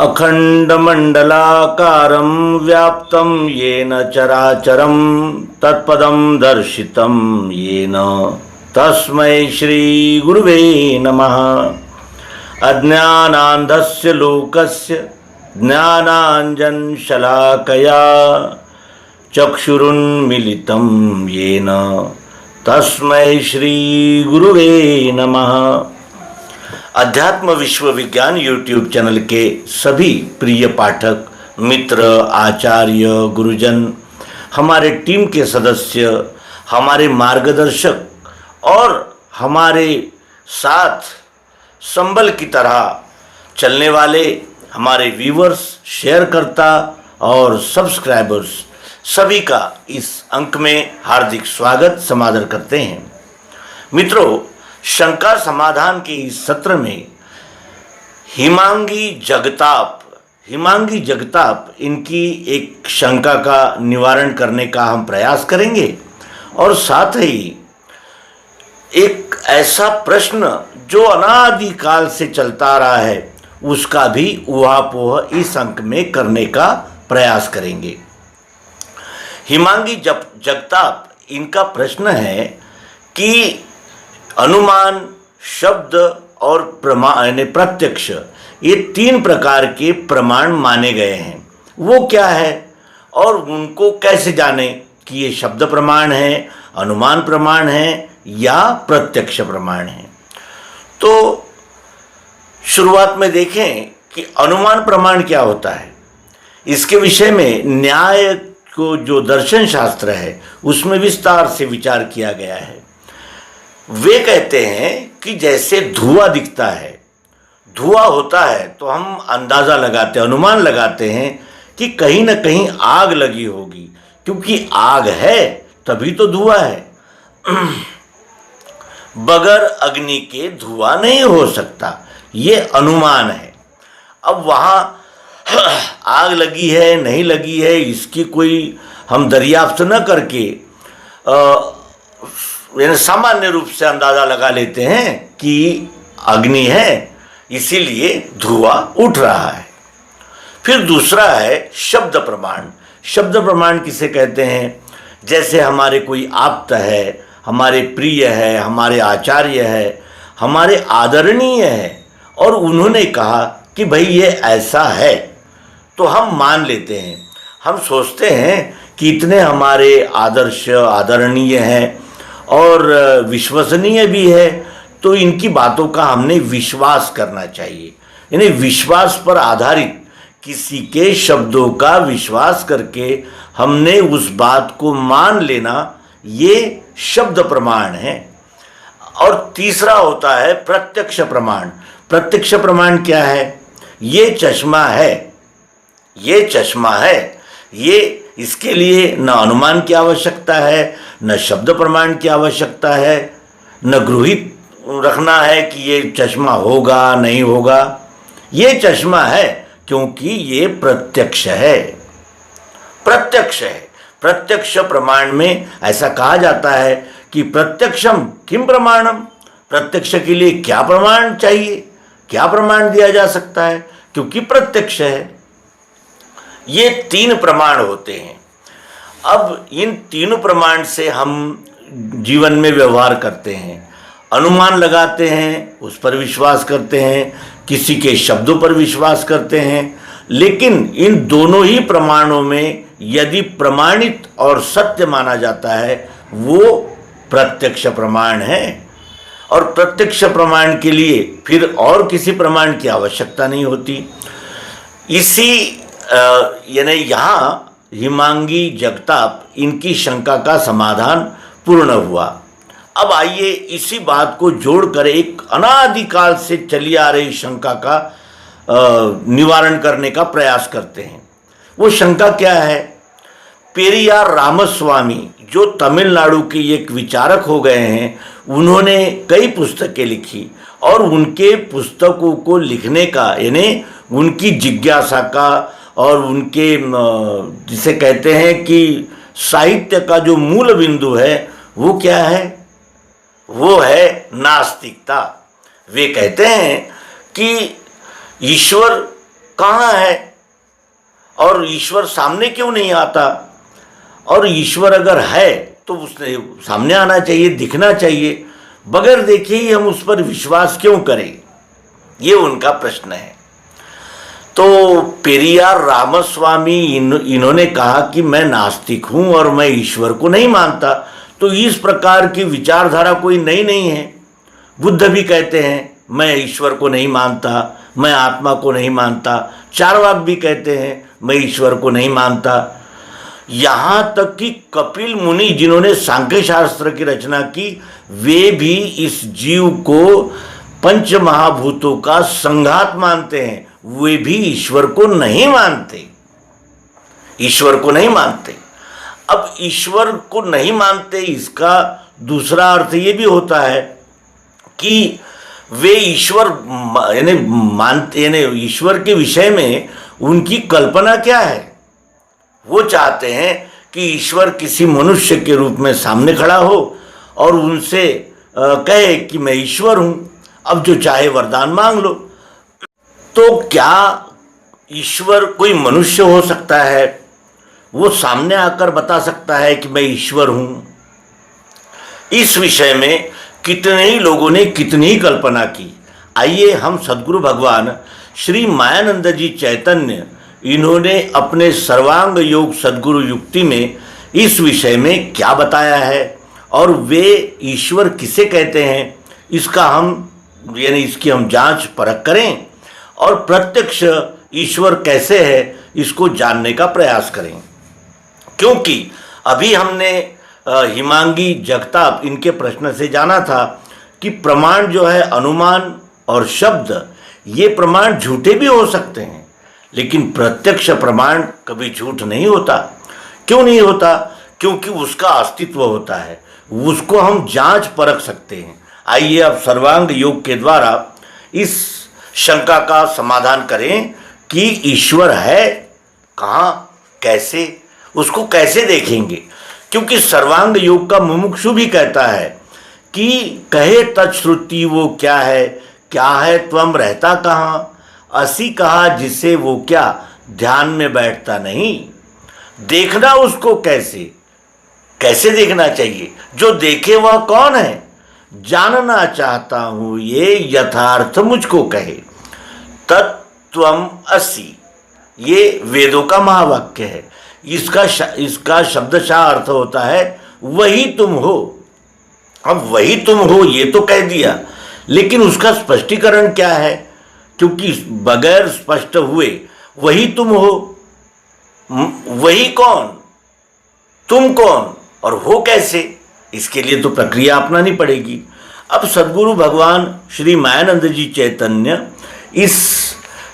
अखंडमंडलाकारं व्याप्तं येन चराचरं तत्पदं दर्शितं येन तस्मै श्री गुरुवे नमः। अज्ञानान्धस्य लोकस्य ज्ञानाञ्जनशलाकया चक्षुरुन्मीलितं येन तस्मै श्री गुरुवे नमः। अध्यात्म विश्व विज्ञान यूट्यूब चैनल के सभी प्रिय पाठक मित्र आचार्य गुरुजन, हमारे टीम के सदस्य, हमारे मार्गदर्शक और हमारे साथ संबल की तरह चलने वाले हमारे व्यूवर्स, शेयरकर्ता और सब्सक्राइबर्स, सभी का इस अंक में हार्दिक स्वागत समादर करते हैं। मित्रों, शंका समाधान के इस सत्र में हिमांगी जगताप इनकी एक शंका का निवारण करने का हम प्रयास करेंगे और साथ ही एक ऐसा प्रश्न जो अनादिकाल से चलता आ रहा है उसका भी ऊहापोह इस अंक में करने का प्रयास करेंगे। हिमांगी जगताप इनका प्रश्न है कि अनुमान, शब्द और प्रमाण प्रत्यक्ष, ये तीन प्रकार के प्रमाण माने गए हैं। वो क्या है और उनको कैसे जाने कि ये शब्द प्रमाण है, अनुमान प्रमाण है या प्रत्यक्ष प्रमाण है। तो शुरुआत में देखें कि अनुमान प्रमाण क्या होता है। इसके विषय में न्याय को जो दर्शन शास्त्र है उसमें विस्तार से विचार किया गया है। वे कहते हैं कि जैसे धुआं दिखता है, धुआं होता है तो हम अंदाज़ा लगाते हैं, अनुमान लगाते हैं कि कहीं ना कहीं आग लगी होगी, क्योंकि आग है तभी तो धुआं है। बगैर अग्नि के धुआं नहीं हो सकता, ये अनुमान है। अब वहाँ आग लगी है नहीं लगी है इसकी कोई हम दरियाफ्त न करके सामान्य रूप से अंदाज़ा लगा लेते हैं कि अग्नि है इसीलिए धुआं उठ रहा है। फिर दूसरा है शब्द प्रमाण। शब्द प्रमाण किसे कहते हैं? जैसे हमारे कोई आप्त है, हमारे प्रिय है, हमारे आचार्य है, हमारे आदरणीय है और उन्होंने कहा कि भाई ये ऐसा है तो हम मान लेते हैं। हम सोचते हैं कि इतने हमारे आदर्श आदरणीय हैं और विश्वसनीय भी है तो इनकी बातों का हमने विश्वास करना चाहिए। यानी विश्वास पर आधारित किसी के शब्दों का विश्वास करके हमने उस बात को मान लेना, ये शब्द प्रमाण है। और तीसरा होता है प्रत्यक्ष प्रमाण। प्रत्यक्ष प्रमाण क्या है? ये चश्मा है, ये चश्मा है, ये इसके लिए न अनुमान की आवश्यकता है, न शब्द प्रमाण की आवश्यकता है, न गृहीत रखना है कि ये चश्मा होगा नहीं होगा। ये चश्मा है क्योंकि ये प्रत्यक्ष है, प्रत्यक्ष है। प्रत्यक्ष प्रमाण में ऐसा कहा जाता है कि प्रत्यक्षम किम प्रमाणम, प्रत्यक्ष के लिए क्या प्रमाण चाहिए, क्या प्रमाण दिया जा सकता है, क्योंकि प्रत्यक्ष है। ये तीन प्रमाण होते हैं। अब इन तीनों प्रमाण से हम जीवन में व्यवहार करते हैं, अनुमान लगाते हैं, उस पर विश्वास करते हैं, किसी के शब्दों पर विश्वास करते हैं। लेकिन इन दोनों ही प्रमाणों में यदि प्रमाणित और सत्य माना जाता है वो प्रत्यक्ष प्रमाण है। और प्रत्यक्ष प्रमाण के लिए फिर और किसी प्रमाण की आवश्यकता नहीं होती। इसी यानी यहाँ हिमांगी जगताप इनकी शंका का समाधान पूर्ण हुआ। अब आइए इसी बात को जोड़कर एक अनादिकाल से चली आ रही शंका का निवारण करने का प्रयास करते हैं। वो शंका क्या है? पेरियार रामस्वामी जो तमिलनाडु के एक विचारक हो गए हैं, उन्होंने कई पुस्तकें लिखी और उनके पुस्तकों को लिखने का यानी उनकी जिज्ञासा का और उनके जिसे कहते हैं कि साहित्य का जो मूल बिंदु है वो क्या है? वो है नास्तिकता। वे कहते हैं कि ईश्वर कहाँ है और ईश्वर सामने क्यों नहीं आता? और ईश्वर अगर है तो उसने सामने आना चाहिए, दिखना चाहिए। बगैर देखे ही हम उस पर विश्वास क्यों करें? ये उनका प्रश्न है। तो पेरियार रामस्वामी इन्होंने कहा कि मैं नास्तिक हूं और मैं ईश्वर को नहीं मानता। तो इस प्रकार की विचारधारा कोई नई नहीं है। बुद्ध भी कहते हैं मैं ईश्वर को नहीं मानता, मैं आत्मा को नहीं मानता। चारवाक भी कहते हैं मैं ईश्वर को नहीं मानता। यहाँ तक कि कपिल मुनि जिन्होंने सांख्य शास्त्र की रचना की, वे भी इस जीव को पंच महाभूतों का संघात मानते हैं। वे भी ईश्वर को नहीं मानते, ईश्वर को नहीं मानते। अब ईश्वर को नहीं मानते, इसका दूसरा अर्थ ये भी होता है कि वे ईश्वर मानते, यानी ईश्वर के विषय में उनकी कल्पना क्या है? वो चाहते हैं कि ईश्वर किसी मनुष्य के रूप में सामने खड़ा हो और उनसे कहे कि मैं ईश्वर हूं, अब जो चाहे वरदान मांग लो। तो क्या ईश्वर कोई मनुष्य हो सकता है? वो सामने आकर बता सकता है कि मैं ईश्वर हूं? इस विषय में कितने ही लोगों ने कितनी ही कल्पना की। आइए हम सद्गुरु भगवान श्री मायानंद जी चैतन्य, इन्होंने अपने सर्वांग योग सद्गुरु युक्ति में इस विषय में क्या बताया है और वे ईश्वर किसे कहते हैं, इसका इसकी हम जांच परख करें और प्रत्यक्ष ईश्वर कैसे है इसको जानने का प्रयास करें। क्योंकि अभी हमने हिमांगी जगताप इनके प्रश्न से जाना था कि प्रमाण जो है अनुमान और शब्द, ये प्रमाण झूठे भी हो सकते हैं, लेकिन प्रत्यक्ष प्रमाण कभी झूठ नहीं होता। क्यों नहीं होता? क्योंकि उसका अस्तित्व होता है, उसको हम जांच परख सकते हैं। आइए अब सर्वांग योग के द्वारा इस शंका का समाधान करें कि ईश्वर है कहाँ, कैसे, उसको कैसे देखेंगे। क्योंकि सर्वांग योग का मुमुक्षु भी कहता है कि कहे तत्श्रुति वो क्या है त्वम रहता कहाँ, असी कहा जिसे वो क्या ध्यान में बैठता नहीं। देखना उसको कैसे देखना चाहिए? जो देखे वह कौन है? जानना चाहता हूं ये यथार्थ मुझको कहे। तत्त्वम असि, ये वेदों का महावाक्य है। इसका शब्दशः अर्थ होता है वही तुम हो। अब वही तुम हो ये तो कह दिया, लेकिन उसका स्पष्टीकरण क्या है? क्योंकि बगैर स्पष्ट हुए वही तुम हो, वही कौन, तुम कौन और हो कैसे, इसके लिए तो प्रक्रिया अपनानी पड़ेगी। अब सद्गुरु भगवान श्री मायानंद जी चैतन्य इस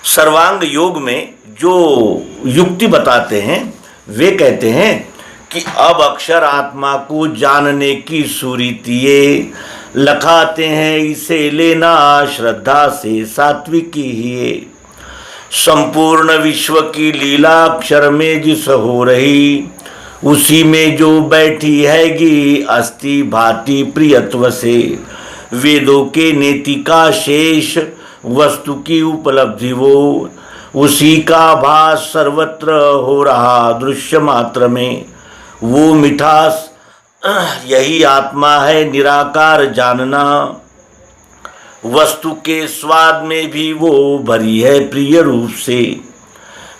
सर्वांग योग में जो युक्ति बताते हैं, वे कहते हैं कि अब अक्षर आत्मा को जानने की सुरीतिये लखाते हैं, इसे लेना श्रद्धा से सात्विकी ही। संपूर्ण विश्व की लीला अक्षर में जिस हो रही, उसी में जो बैठी हैगी अस्ति भांति प्रियत्व से। वेदों के नेति का शेष वस्तु की उपलब्धि वो, उसी का भास सर्वत्र हो रहा दृश्य मात्र में। वो मिठास यही आत्मा है निराकार जानना, वस्तु के स्वाद में भी वो भरी है प्रिय रूप से।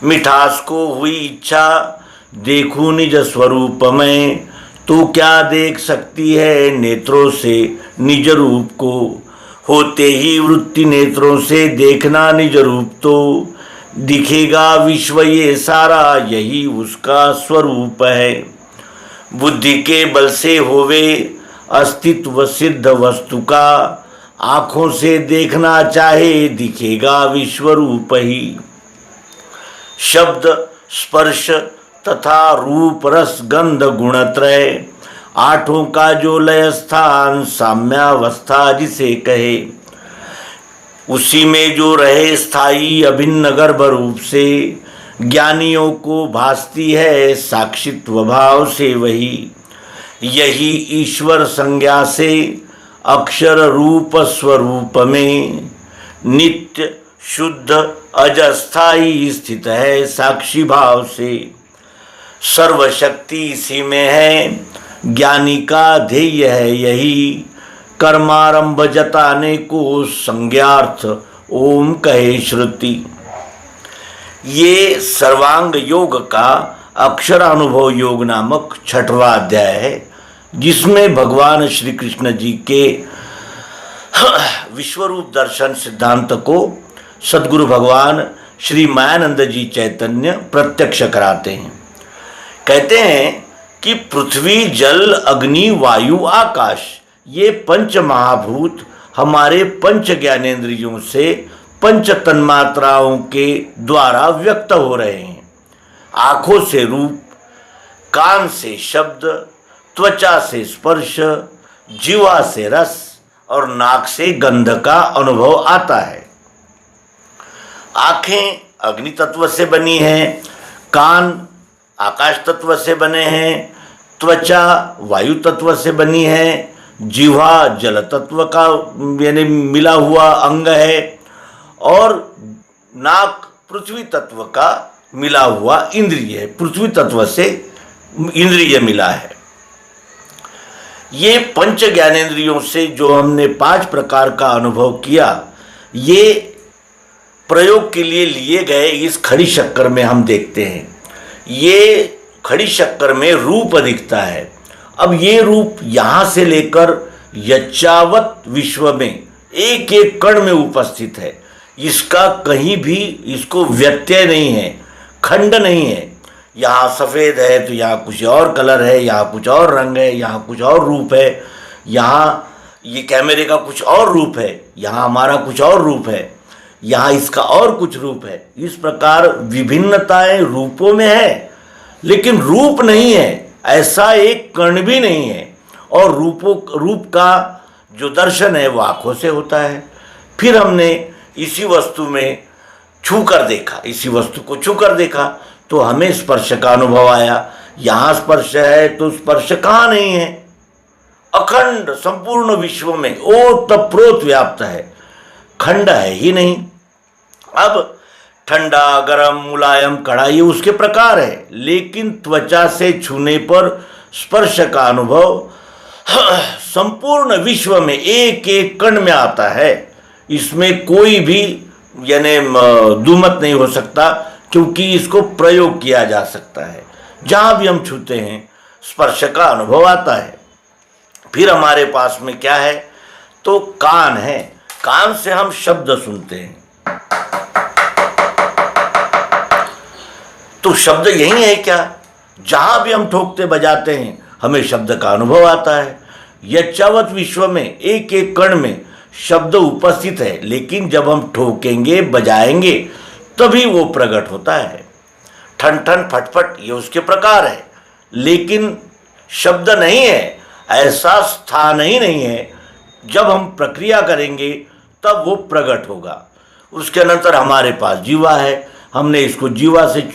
मिठास को हुई इच्छा देखूं निज स्वरूप में, तो क्या देख सकती है नेत्रों से निज रूप को। होते ही वृत्ति नेत्रों से देखना निज रूप, तो दिखेगा विश्व ये सारा यही उसका स्वरूप है। बुद्धि के बल से होवे अस्तित्व सिद्ध वस्तु का, आँखों से देखना चाहे दिखेगा विश्व रूप ही। शब्द स्पर्श तथा रूप रस गंध गुणत्रय, आठों का जो लय स्थान साम्यावस्था जिसे कहे। उसी में जो रहे स्थायी अभिन्न गर्भ रूप से, ज्ञानियों को भासती है साक्षित्व भाव से वही। यही ईश्वर संज्ञा से अक्षर रूप स्वरूप में, नित्य शुद्ध अजस्थाई स्थित है साक्षी भाव से, सर्वशक्ति इसी में है, ज्ञानी का ध्येय है यही, कर्मारंभ जताने को संज्ञार्थ ओम कहे श्रुति। ये सर्वांग योग का अक्षरानुभव योग नामक 6वां अध्याय है, जिसमें भगवान श्री कृष्ण जी के विश्वरूप दर्शन सिद्धांत को सद्गुरु भगवान श्री मायानंद जी चैतन्य प्रत्यक्ष कराते हैं। कहते हैं कि पृथ्वी, जल, अग्नि, वायु, आकाश, ये पंच महाभूत हमारे पंच ज्ञानेंद्रियों से पंच तन्मात्राओं के द्वारा व्यक्त हो रहे हैं। आँखों से रूप, कान से शब्द, त्वचा से स्पर्श, जीवा से रस और नाक से गंध का अनुभव आता है। आँखें अग्नि तत्व से बनी हैं, कान आकाश तत्व से बने हैं, त्वचा वायु तत्व से बनी है, जिह्वा जल तत्व का यानी मिला हुआ अंग है और नाक पृथ्वी तत्व का मिला हुआ इंद्रिय है, पृथ्वी तत्व से इंद्रिय मिला है। ये पंच ज्ञानेंद्रियों से जो हमने 5 प्रकार का अनुभव किया, ये प्रयोग के लिए गए इस खड़ी शक्कर में हम देखते हैं। ये खड़ी शक्कर में रूप दिखता है। अब ये रूप यहाँ से लेकर यच्चावत विश्व में एक एक कण में उपस्थित है। इसका कहीं भी इसको व्यत्यय नहीं है, खंड नहीं है। यहाँ सफ़ेद है तो यहाँ कुछ और कलर है, यहाँ कुछ और रंग है, यहाँ कुछ और रूप है, यहाँ ये कैमरे का कुछ और रूप है, यहाँ हमारा कुछ और रूप है, यहाँ इसका और कुछ रूप है। इस प्रकार विभिन्नताएं रूपों में है, लेकिन रूप नहीं है, ऐसा एक कण भी नहीं है। और रूप का जो दर्शन है वो आँखों से होता है। फिर हमने इसी वस्तु में छू कर देखा, इसी वस्तु को छू कर देखा तो हमें स्पर्श का अनुभव आया। यहाँ स्पर्श है तो स्पर्श कहाँ नहीं है, अखंड संपूर्ण विश्व में ओतप्रोत व्याप्त है, खंड है ही नहीं। अब ठंडा, गरम, मुलायम, कड़ा ये उसके प्रकार है, लेकिन त्वचा से छूने पर स्पर्श का अनुभव संपूर्ण विश्व में एक एक कण में आता है। इसमें कोई भी यानी दुमत नहीं हो सकता, क्योंकि इसको प्रयोग किया जा सकता है। जहाँ भी हम छूते हैं स्पर्श का अनुभव आता है। फिर हमारे पास में क्या है, तो कान है। कान से हम शब्द सुनते हैं, तो शब्द यही है क्या, जहाँ भी हम ठोकते बजाते हैं हमें शब्द का अनुभव आता है। यच्चावत विश्व में एक एक कण में शब्द उपस्थित है, लेकिन जब हम ठोकेंगे बजाएंगे तभी वो प्रकट होता है। ठन ठन फटफट ये उसके प्रकार है, लेकिन शब्द नहीं है, ऐसा स्थान ही नहीं है। जब हम प्रक्रिया करेंगे तब वो प्रकट होगा। उसके अनंतर हमारे पास जीवा है, हमने इसको जीवा से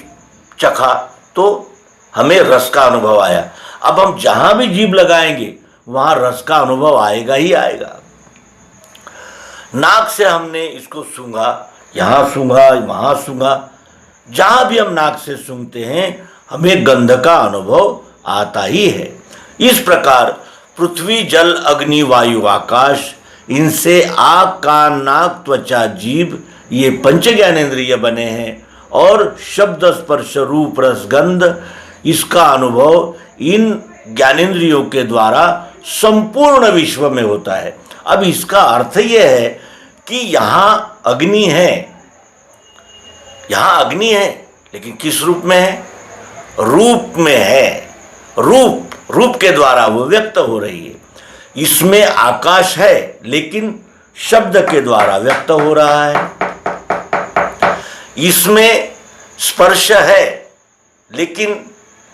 चखा तो हमें रस का अनुभव आया। अब हम जहाँ भी जीभ लगाएंगे वहाँ रस का अनुभव आएगा ही आएगा। नाक से हमने इसको सूंघा, यहाँ सूंघा, वहाँ सूंघा, जहाँ भी हम नाक से सूंघते हैं हमें गंध का अनुभव आता ही है। इस प्रकार पृथ्वी, जल, अग्नि, वायु, आकाश, इनसे आँख, कान, नाक, त्वचा, जीभ ये पंच ज्ञानेंद्रिय बने हैं। और शब्द, स्पर्श, रूप, रस, गंध इसका अनुभव इन ज्ञानेंद्रियों के द्वारा संपूर्ण विश्व में होता है। अब इसका अर्थ यह है कि यहाँ अग्नि है, यहाँ अग्नि है, लेकिन किस रूप में है, रूप में है। रूप के द्वारा वो व्यक्त हो रही है। इसमें आकाश है, लेकिन शब्द के द्वारा व्यक्त हो रहा है। इसमें स्पर्श है, लेकिन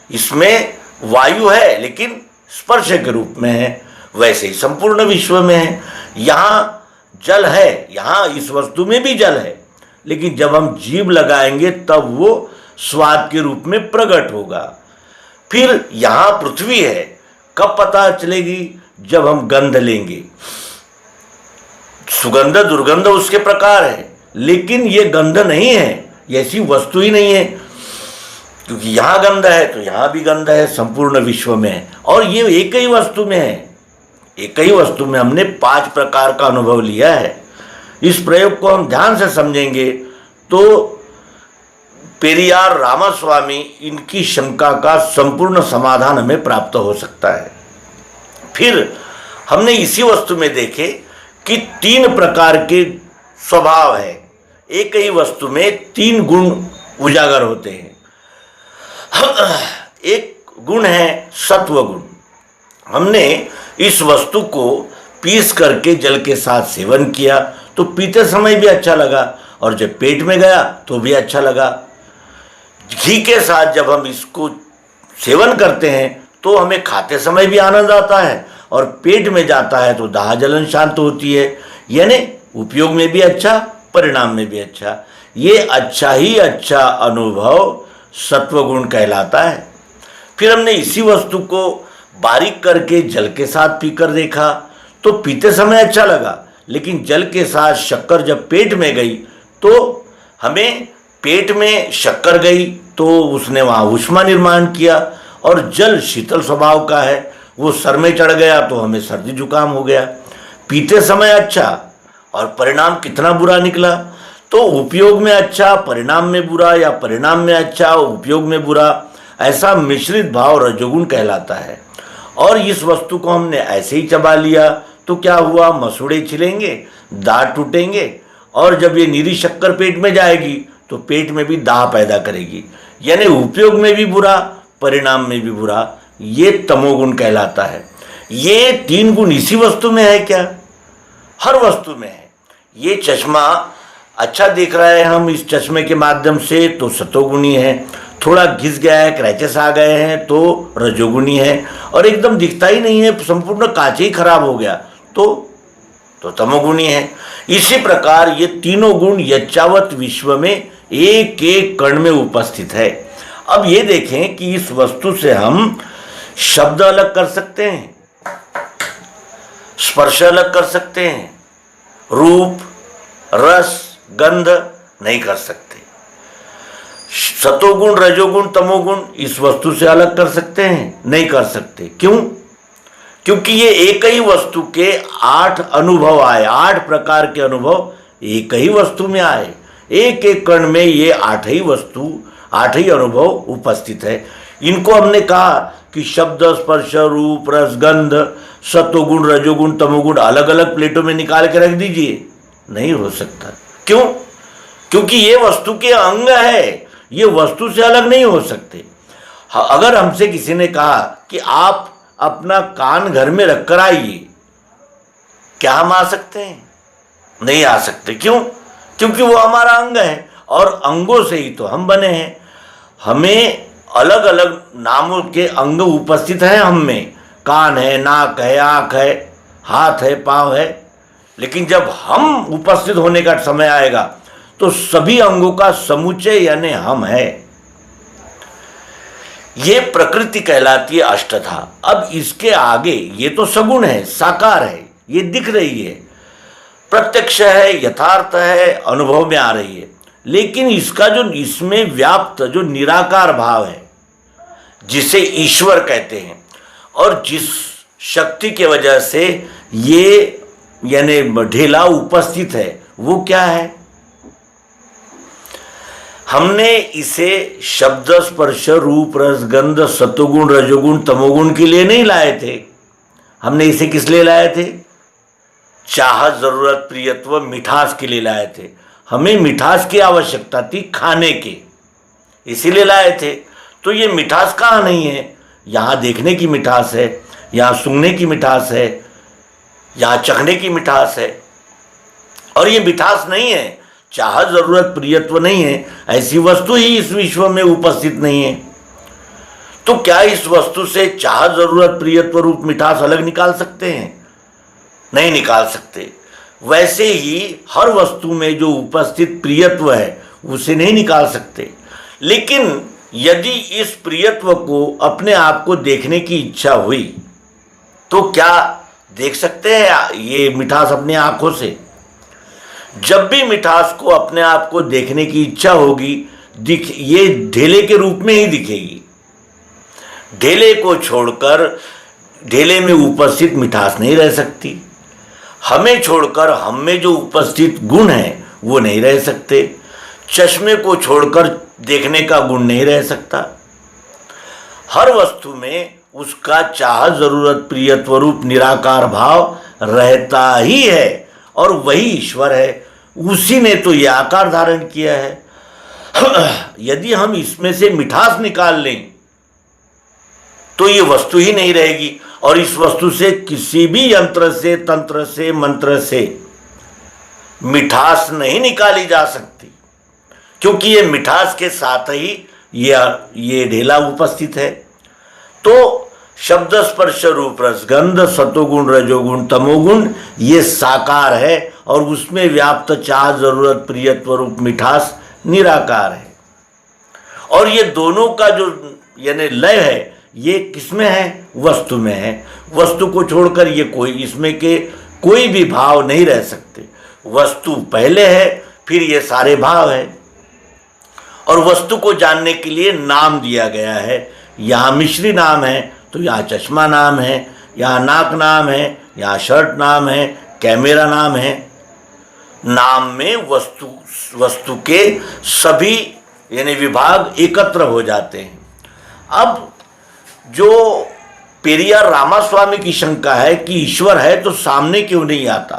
इसमें वायु है, लेकिन स्पर्श के रूप में है। वैसे ही संपूर्ण विश्व में है। यहाँ जल है, यहाँ इस वस्तु में भी जल है, लेकिन जब हम जीभ लगाएंगे तब वो स्वाद के रूप में प्रकट होगा। फिर यहाँ पृथ्वी है, कब पता चलेगी, जब हम गंध लेंगे। सुगंध दुर्गंध उसके प्रकार है, लेकिन ये गंध नहीं है, ऐसी वस्तु ही नहीं है, क्योंकि यहाँ गंध है तो यहाँ भी गंध है, संपूर्ण विश्व में है, और ये एक ही वस्तु में है। एक ही वस्तु में हमने 5 प्रकार का अनुभव लिया है। इस प्रयोग को हम ध्यान से समझेंगे तो पेरियार रामास्वामी इनकी शंका का संपूर्ण समाधान हमें प्राप्त हो सकता है। फिर हमने इसी वस्तु में देखे कि 3 प्रकार के स्वभाव है। एक ही वस्तु में 3 गुण उजागर होते हैं। एक गुण है सत्व गुण। हमने इस वस्तु को पीस करके जल के साथ सेवन किया तो पीते समय भी अच्छा लगा, और जब पेट में गया तो भी अच्छा लगा। घी के साथ जब हम इसको सेवन करते हैं तो हमें खाते समय भी आनंद आता है, और पेट में जाता है तो दाह जलन शांत होती है। यानी उपयोग में भी अच्छा, परिणाम में भी अच्छा। ये अच्छा ही अच्छा अनुभव सत्वगुण कहलाता है। फिर हमने इसी वस्तु को बारीक करके जल के साथ पीकर देखा तो पीते समय अच्छा लगा, लेकिन जल के साथ शक्कर जब पेट में गई तो हमें पेट में शक्कर गई तो उसने वहाँ ऊष्मा निर्माण किया, और जल शीतल स्वभाव का है, वो सर में चढ़ गया तो हमें सर्दी जुकाम हो गया। पीते समय अच्छा और परिणाम कितना बुरा निकला। तो उपयोग में अच्छा, परिणाम में बुरा, या परिणाम में अच्छा उपयोग में बुरा, ऐसा मिश्रित भाव रजोगुण कहलाता है। और इस वस्तु को हमने ऐसे ही चबा लिया तो क्या हुआ, मसूड़े छिलेंगे, दांत टूटेंगे, और जब ये नीरी शक्कर पेट में जाएगी तो पेट में भी दाह पैदा करेगी। यानी उपयोग में भी बुरा, परिणाम में भी बुरा। ये तमोगुण कहलाता है। ये 3 गुण इसी वस्तु में है क्या? हर वस्तु में है। ये चश्मा अच्छा दिख रहा है, हम इस चश्मे के माध्यम से, तो सतोगुणी है। थोड़ा घिस गया है, क्रैचेस आ गए हैं तो रजोगुणी है, और एकदम दिखता ही नहीं है, संपूर्ण कांच ही खराब हो गया तो तमोगुणी है। इसी प्रकार ये तीनों गुण यच्चावत विश्व में एक एक कण में उपस्थित है। अब ये देखें कि इस वस्तु से हम शब्द अलग कर सकते हैं, स्पर्श अलग कर सकते हैं, रूप, रस, गंध नहीं कर सकते। सतोगुण, रजोगुण, तमोगुण इस वस्तु से अलग कर सकते हैं? नहीं कर सकते। क्यों? क्योंकि ये एक ही वस्तु के 8 अनुभव आए, 8 प्रकार के अनुभव एक ही वस्तु में आए। एक एक कण में ये 8 ही वस्तु, 8 ही अनुभव उपस्थित है। इनको हमने कहा कि शब्द, स्पर्श, रूप, रस, गंध, सतोगुण, रजोगुण, तमोगुण अलग अलग प्लेटों में निकाल के रख दीजिए, नहीं हो सकता। क्यों? क्योंकि ये वस्तु के अंग है, ये वस्तु से अलग नहीं हो सकते। अगर हमसे किसी ने कहा कि आप अपना कान घर में रखकर आइए, क्या हम आ सकते हैं? नहीं आ सकते। क्यों? क्योंकि वो हमारा अंग है, और अंगों से ही तो हम बने हैं। हमें अलग अलग नामों के अंग उपस्थित हैं हम में, कान है, नाक है, आँख है, हाथ है, पाँव है। लेकिन जब हम उपस्थित होने का समय आएगा तो सभी अंगों का समुच्चय यानी हम है। ये प्रकृति कहलाती है अष्टधा। अब इसके आगे ये तो सगुण है, साकार है, ये दिख रही है, प्रत्यक्ष है, यथार्थ है, अनुभव में आ रही है। लेकिन इसका जो इसमें व्याप्त जो निराकार भाव है, जिसे ईश्वर कहते हैं, और जिस शक्ति के वजह से ये यानी ढेला उपस्थित है, वो क्या है? हमने इसे शब्द, स्पर्श, रूप, रस, गंध, सतोगुण, रजोगुण, तमोगुण के लिए नहीं लाए थे। हमने इसे किस लिए लाए थे? चाहत, जरूरत, प्रियत्व, मिठास के लिए लाए थे। हमें मिठास की आवश्यकता थी खाने के, इसीलिए लाए थे। तो ये मिठास कहाँ नहीं है? यहाँ देखने की मिठास है, यहाँ सूंघने की मिठास है, यहाँ चखने की मिठास है, और ये मिठास नहीं है, चाहत, जरूरत, प्रियत्व नहीं है, ऐसी वस्तु ही इस विश्व में उपस्थित नहीं है। तो क्या इस वस्तु से चाहत, जरूरत, प्रियत्व, रूप, मिठास अलग निकाल सकते हैं? नहीं निकाल सकते। वैसे ही हर वस्तु में जो उपस्थित प्रियत्व है उसे नहीं निकाल सकते। लेकिन यदि इस प्रियत्व को अपने आप को देखने की इच्छा हुई तो क्या देख सकते हैं ये मिठास अपनी आंखों से? जब भी मिठास को अपने आप को देखने की इच्छा होगी, ये ढेले के रूप में ही दिखेगी। ढेले को छोड़कर ढेले में उपस्थित मिठास नहीं रह सकती। हमें छोड़कर हम में जो उपस्थित गुण है वो नहीं रह सकते। चश्मे को छोड़कर देखने का गुण नहीं रह सकता। हर वस्तु में उसका चाह, जरूरत, प्रियत्व रूप निराकार भाव रहता ही है और वही ईश्वर है। उसी ने तो ये आकार धारण किया है। यदि हम इसमें से मिठास निकाल लें तो ये वस्तु ही नहीं रहेगी और इस वस्तु से किसी भी यंत्र से, तंत्र से, मंत्र से मिठास नहीं निकाली जा सकती, क्योंकि ये मिठास के साथ ही ये ढेला उपस्थित है। तो शब्द, स्पर्श, रूप, रस, गंध, सतोगुण, रजोगुण, तमोगुण ये साकार है और उसमें व्याप्त चाह, जरूरत, प्रियत्व रूप मिठास निराकार है। और ये दोनों का जो यानी लय है ये किसमें है? वस्तु में है। वस्तु को छोड़कर ये इसमें के कोई भी भाव नहीं रह सकते। वस्तु पहले है, फिर ये सारे भाव है। और वस्तु को जानने के लिए नाम दिया गया है। यहाँ मिश्री नाम है तो यहाँ चश्मा नाम है, यहाँ नाक नाम है, यहाँ शर्ट नाम है, कैमरा नाम है। नाम में वस्तु के सभी यानी विभाग एकत्र हो जाते हैं। अब जो पेरियार रामास्वामी की शंका है कि ईश्वर है तो सामने क्यों नहीं आता,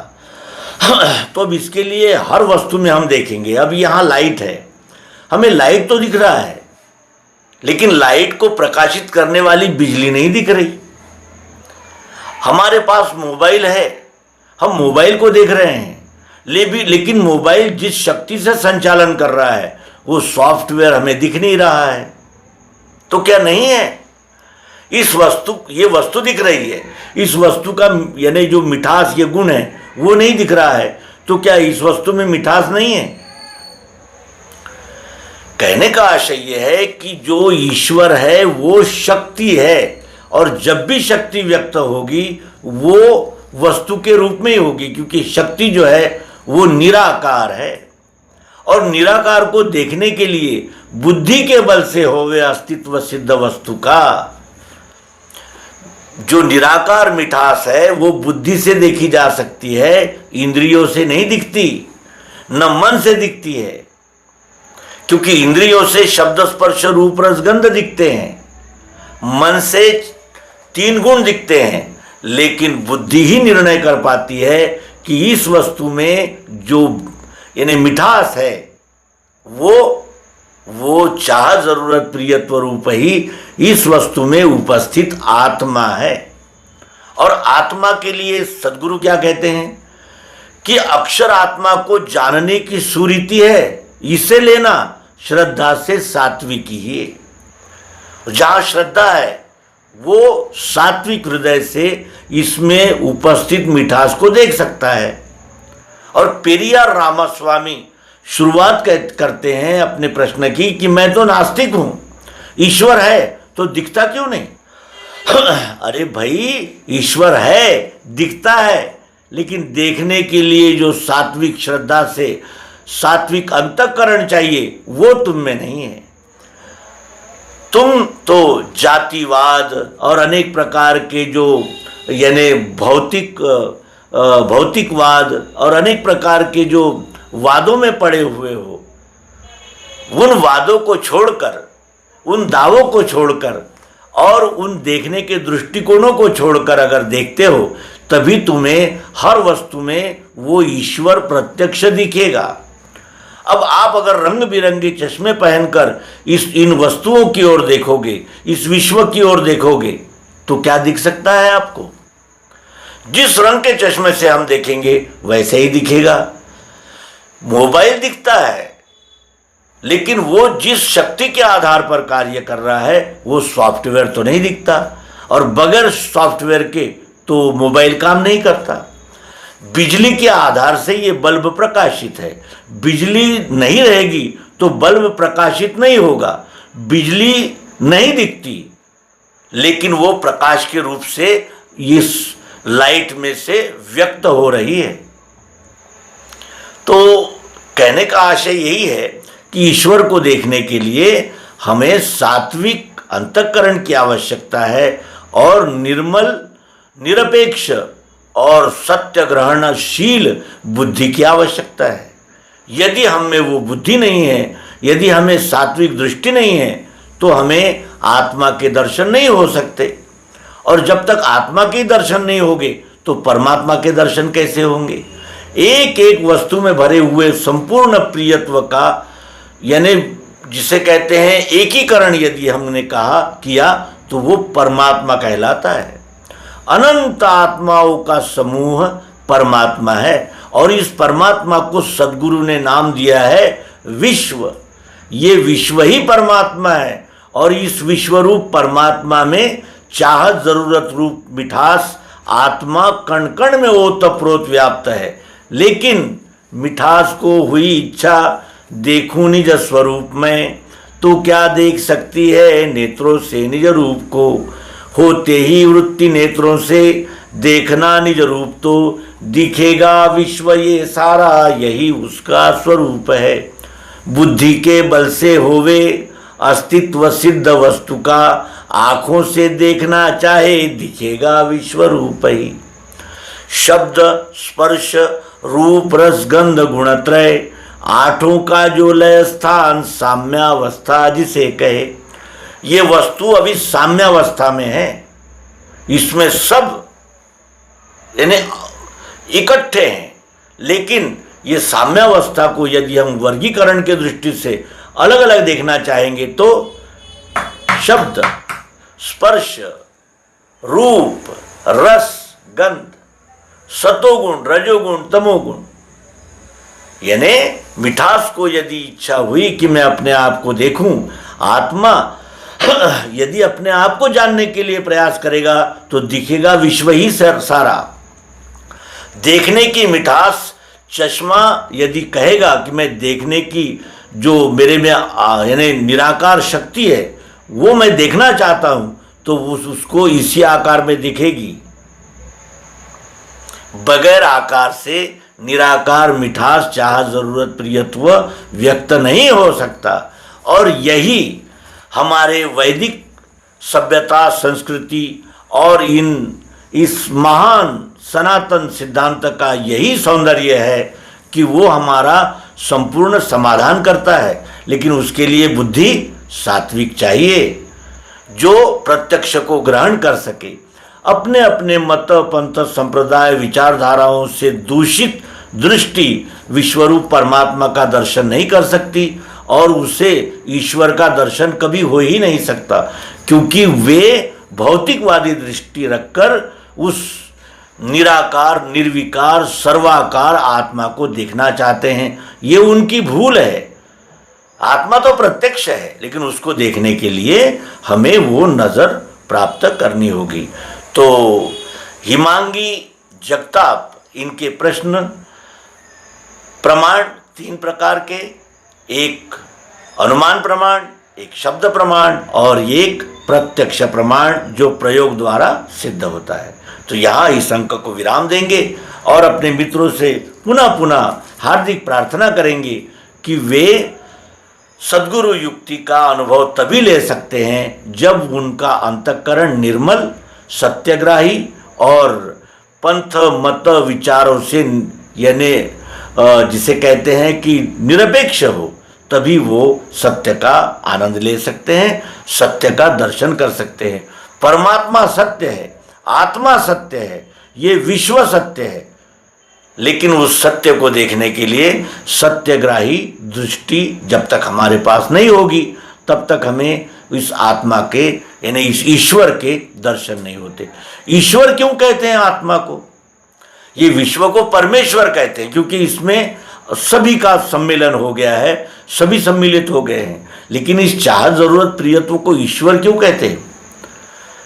तो अब इसके लिए हर वस्तु में हम देखेंगे। अब यहाँ लाइट है, हमें लाइट तो दिख रहा है, लेकिन लाइट को प्रकाशित करने वाली बिजली नहीं दिख रही। हमारे पास मोबाइल है, हम मोबाइल को देख रहे हैं, लेकिन मोबाइल जिस शक्ति से संचालन कर रहा है वो सॉफ्टवेयर हमें दिख नहीं रहा है। तो क्या नहीं है? ये वस्तु दिख रही है, इस वस्तु का यानी जो मिठास, ये गुण है वो नहीं दिख रहा है। तो क्या इस वस्तु में मिठास नहीं है? कहने का आशय यह है कि जो ईश्वर है वो शक्ति है और जब भी शक्ति व्यक्त होगी वो वस्तु के रूप में ही होगी, क्योंकि शक्ति जो है वो निराकार है। और निराकार को देखने के लिए बुद्धि के बल से होवे अस्तित्व सिद्ध वस्तु का। जो निराकार मिठास है वो बुद्धि से देखी जा सकती है, इंद्रियों से नहीं दिखती, न मन से दिखती है, क्योंकि इंद्रियों से शब्द, स्पर्श, रूप, रस, गंध दिखते हैं, मन से 3 गुण दिखते हैं, लेकिन बुद्धि ही निर्णय कर पाती है कि इस वस्तु में जो यानी मिठास है वो चाह, जरूरत, प्रियत्व रूप ही इस वस्तु में उपस्थित आत्मा है। और आत्मा के लिए सद्गुरु क्या कहते हैं कि अक्षर आत्मा को जानने की सुरीति है, इसे लेना श्रद्धा से सात्विकी ही। जहां श्रद्धा है वो सात्विक हृदय से इसमें उपस्थित मिठास को देख सकता है। और पेरियार रामास्वामी शुरुआत करते हैं अपने प्रश्न की कि मैं तो नास्तिक हूं, ईश्वर है तो दिखता क्यों नहीं? अरे भाई, ईश्वर है, दिखता है, लेकिन देखने के लिए जो सात्विक श्रद्धा से सात्विक अंतःकरण चाहिए वो तुम में नहीं है। तुम तो जातिवाद और अनेक प्रकार के जो यानी भौतिकवाद और अनेक प्रकार के जो वादों में पड़े हुए हो। उन वादों को छोड़कर, उन दावों को छोड़कर और उन देखने के दृष्टिकोणों को छोड़कर अगर देखते हो तभी तुम्हें हर वस्तु में वो ईश्वर प्रत्यक्ष दिखेगा। अब आप अगर रंग बिरंगे चश्मे पहनकर इन वस्तुओं की ओर देखोगे, इस विश्व की ओर देखोगे, तो क्या दिख सकता है आपको? जिस रंग के चश्मे से हम देखेंगे वैसे ही दिखेगा। मोबाइल दिखता है, लेकिन वो जिस शक्ति के आधार पर कार्य कर रहा है वो सॉफ्टवेयर तो नहीं दिखता, और बगैर सॉफ्टवेयर के तो मोबाइल काम नहीं करता। बिजली के आधार से ये बल्ब प्रकाशित है, बिजली नहीं रहेगी तो बल्ब प्रकाशित नहीं होगा। बिजली नहीं दिखती, लेकिन वो प्रकाश के रूप से इस लाइट में से व्यक्त हो रही है। तो कहने का आशय यही है कि ईश्वर को देखने के लिए हमें सात्विक अंतःकरण की आवश्यकता है और निर्मल, निरपेक्ष और सत्य ग्रहणशील बुद्धि की आवश्यकता है। यदि हम में वो बुद्धि नहीं है, यदि हमें सात्विक दृष्टि नहीं है, तो हमें आत्मा के दर्शन नहीं हो सकते। और जब तक आत्मा के दर्शन नहीं होंगे तो परमात्मा के दर्शन कैसे होंगे? एक एक वस्तु में भरे हुए संपूर्ण प्रियत्व का, यानी जिसे कहते हैं एकीकरण, यदि हमने कहा किया तो वो परमात्मा कहलाता है। अनंत आत्माओं का समूह परमात्मा है और इस परमात्मा को सद्गुरु ने नाम दिया है विश्व। ये विश्व ही परमात्मा है और इस विश्वरूप परमात्मा में चाहत, जरूरत रूप मिठास आत्मा कण कण में ओतप्रोत व्याप्त है। लेकिन मिठास को हुई इच्छा देखूं निज स्वरूप में, तो क्या देख सकती है नेत्रों से निज रूप को। होते ही वृत्ति नेत्रों से देखना निज रूप, तो दिखेगा विश्व ये सारा, यही उसका स्वरूप है। बुद्धि के बल से होवे अस्तित्व सिद्ध वस्तु का, आंखों से देखना चाहे दिखेगा विश्व रूप ही। शब्द, स्पर्श, रूप, रस, गंध, गुणत्रय, आठों का जो लय स्थान साम्यावस्था जिसे कहे। ये वस्तु अभी साम्यावस्था में है, इसमें सब यानी इकट्ठे हैं। लेकिन ये साम्यावस्था को यदि हम वर्गीकरण के दृष्टि से अलग अलग देखना चाहेंगे तो शब्द, स्पर्श, रूप, रस, गंध, सतोगुण, रजोगुण, तमोगुण, यानी मिठास को यदि इच्छा हुई कि मैं अपने आप को देखूं, आत्मा यदि अपने आप को जानने के लिए प्रयास करेगा तो दिखेगा विश्व ही सारा। देखने की मिठास, चश्मा यदि कहेगा कि मैं देखने की जो मेरे में यानी निराकार शक्ति है वो मैं देखना चाहता हूं, तो उसको इसी आकार में दिखेगी। बगैर आकार से निराकार मिठास, चाह, जरूरत, प्रियत्व व्यक्त नहीं हो सकता। और यही हमारे वैदिक सभ्यता, संस्कृति और इस महान सनातन सिद्धांत का यही सौंदर्य है कि वो हमारा संपूर्ण समाधान करता है। लेकिन उसके लिए बुद्धि सात्विक चाहिए, जो प्रत्यक्ष को ग्रहण कर सके। अपने अपने मत, पंथ, संप्रदाय, विचारधाराओं से दूषित दृष्टि विश्वरूप परमात्मा का दर्शन नहीं कर सकती और उसे ईश्वर का दर्शन कभी हो ही नहीं सकता, क्योंकि वे भौतिकवादी दृष्टि रखकर उस निराकार, निर्विकार, सर्वाकार आत्मा को देखना चाहते हैं। ये उनकी भूल है। आत्मा तो प्रत्यक्ष है, लेकिन उसको देखने के लिए हमें वो नज़र प्राप्त करनी होगी। तो हिमांगी जगताप, इनके प्रश्न प्रमाण 3 प्रकार के, एक अनुमान प्रमाण, एक शब्द प्रमाण और एक प्रत्यक्ष प्रमाण जो प्रयोग द्वारा सिद्ध होता है। तो यहाँ इस अंक को विराम देंगे और अपने मित्रों से पुनः पुनः हार्दिक प्रार्थना करेंगे कि वे सद्गुरु युक्ति का अनुभव तभी ले सकते हैं जब उनका अंतःकरण निर्मल, सत्यग्राही और पंथ मत विचारों से यानी जिसे कहते हैं कि निरपेक्ष हो, तभी वो सत्य का आनंद ले सकते हैं, सत्य का दर्शन कर सकते हैं। परमात्मा सत्य है, आत्मा सत्य है, ये विश्व सत्य है। लेकिन उस सत्य को देखने के लिए सत्यग्राही दृष्टि जब तक हमारे पास नहीं होगी, तब तक हमें इस आत्मा के यानी इस ईश्वर के दर्शन नहीं होते। ईश्वर क्यों कहते हैं आत्मा को? ये विश्व को परमेश्वर कहते हैं क्योंकि इसमें सभी का सम्मेलन हो गया है, सभी सम्मिलित हो गए हैं। लेकिन इस चाह, जरूरत, प्रियत्व को ईश्वर क्यों कहते हैं?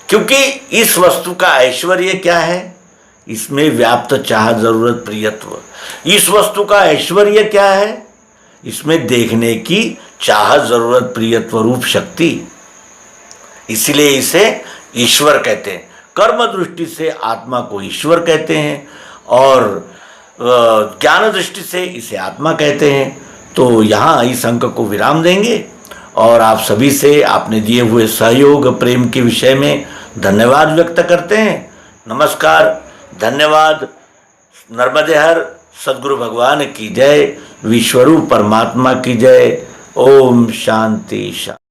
क्योंकि इस वस्तु का ऐश्वर्य क्या है? इसमें व्याप्त चाह, जरूरत, प्रियत्व। इस वस्तु का ऐश्वर्य क्या है? इसमें देखने की चाह, जरूरत, प्रियत्व रूप शक्ति। इसलिए इसे ईश्वर कहते हैं। कर्म दृष्टि से आत्मा को ईश्वर कहते हैं और ज्ञान दृष्टि से इसे आत्मा कहते हैं। तो यहाँ इस अंक को विराम देंगे और आप सभी से आपने दिए हुए सहयोग प्रेम के विषय में धन्यवाद व्यक्त करते हैं। नमस्कार, धन्यवाद। नर्मदे हर, सद्गुरु भगवान की जय, विश्वरूप परमात्मा की जय। ओम शांति शांति।